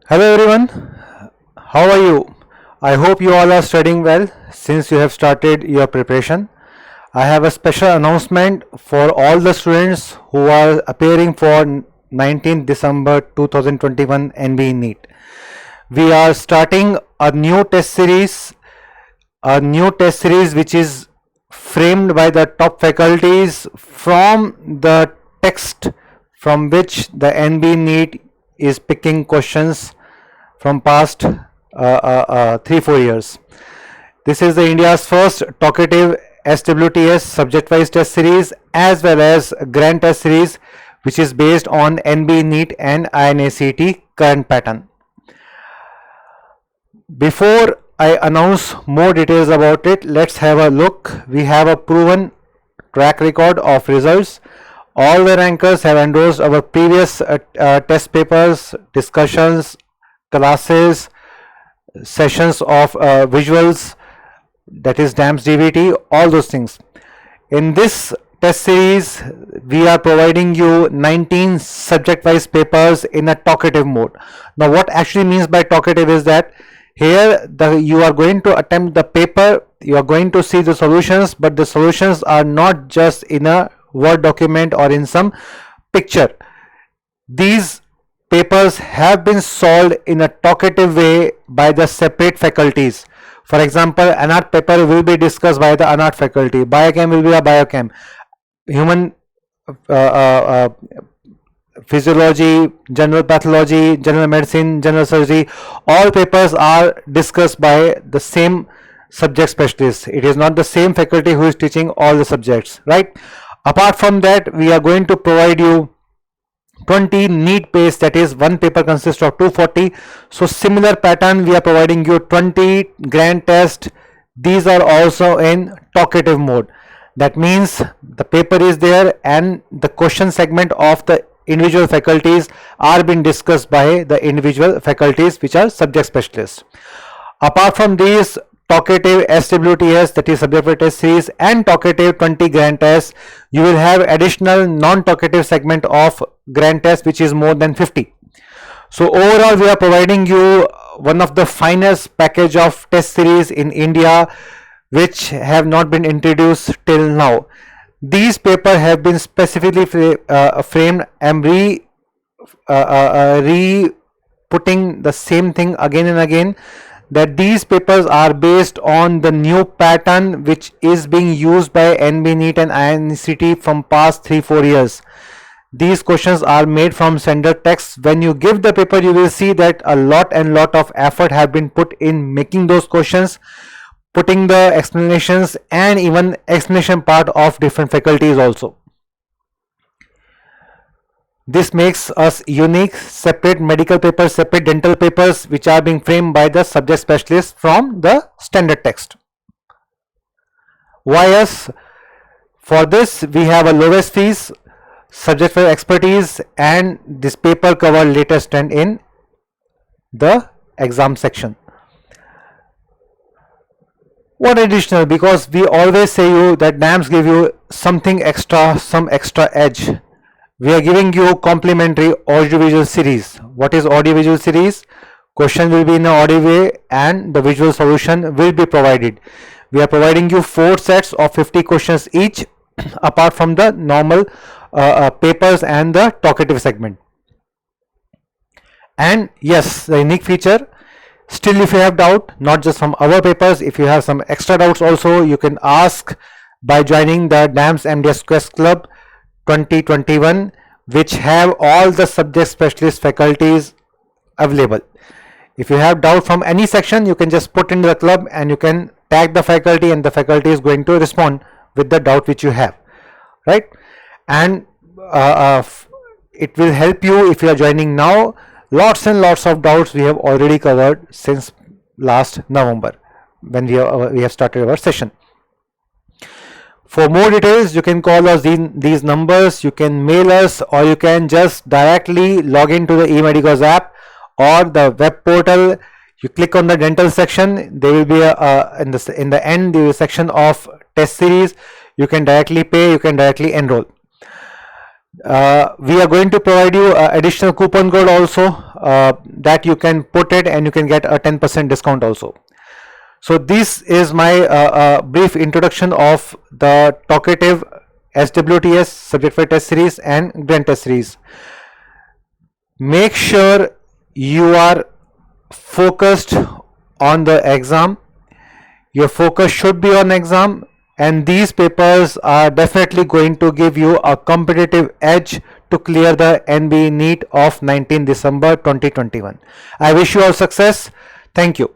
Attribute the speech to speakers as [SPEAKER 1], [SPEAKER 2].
[SPEAKER 1] Hello everyone, how are you? I hope you all are studying well since you have started your preparation. I have a special announcement for all the students who are appearing for 19th December 2021 NBE NEET. We are starting a new test series which is framed by the top faculties from the text from which the NBE NEET is picking questions from past 3-4 years. This is the India's first talkative SWTS subject-wise test series as well as grand test series which is based on NBE NEET and INACET current pattern. Before I announce more details about it, let's have a look. We have a proven track record of results. All the rankers have endorsed our previous test papers, discussions, classes, sessions of visuals, that is DAMS DVT, all those things. In this test series, we are providing you 19 subject-wise papers in a talkative mode. Now, what actually means by talkative is that here you are going to attempt the paper, you are going to see the solutions, but the solutions are not just in a Word document or in some picture. These papers have been solved in a talkative way by the separate faculties. For example, an art paper will be discussed by the art faculty, biochem will be a biochem, human physiology, general pathology, general medicine, general surgery, all papers are discussed by the same subject specialist. It is not the same faculty who is teaching all the subjects, right? Apart from that, we are going to provide you 20 NEET based, that is one paper consists of 240. So similar pattern, we are providing you 20 grand test. These are also in talkative mode. That means the paper is there and the question segment of the individual faculties are being discussed by the individual faculties which are subject specialists. Apart from these talkative SWTS, that is subject test series, and talkative 20 grand tests, you will have additional non-talkative segment of grand test which is more than 50. So overall, we are providing you one of the finest package of test series in India which have not been introduced till now. These papers have been specifically framed. I'm putting the same thing again and again, that these papers are based on the new pattern which is being used by NBE NEET and INACET from past 3-4 years. These questions are made from standard text. When you give the paper, you will see that a lot of effort have been put in making those questions, putting the explanations and even explanation part of different faculties also. This makes us unique. Separate medical papers, separate dental papers which are being framed by the subject specialist from the standard text. Why us? For this we have a lowest fees, subject for expertise, and this paper cover latest trend in the exam section. What additional? Because we always say you that DAMS give you something extra, some extra edge. We are giving you complimentary audiovisual series. What is audiovisual series? Question will be in an audio way and the visual solution will be provided. We are providing you 4 sets of 50 questions each apart from the normal papers and the talkative segment. And yes, the unique feature, still if you have doubt, not just from our papers, if you have some extra doubts also, you can ask by joining the DAMS MDS Quest Club 2021, which have all the subject specialist faculties available. If you have doubt from any section, you can just put into the club and you can tag the faculty and the faculty is going to respond with the doubt which you have, right? And it will help you if you are joining now. Lots and lots of doubts we have already covered since last November when we have started our session. For more details, you can call us these numbers, you can mail us, or you can just directly log into the eMedicos app or the web portal. You click on the dental section, there will be in the end the section of test series. You can directly pay, you can directly enroll. We are going to provide you additional coupon code also that you can put it and you can get a 10% discount also. So this is my brief introduction of the Talkative SWTS subject for test series and Grand Test series. Make sure you are focused on the exam. Your focus should be on exam, and these papers are definitely going to give you a competitive edge to clear the NBE NEET of 19 December 2021. I wish you all success. Thank you.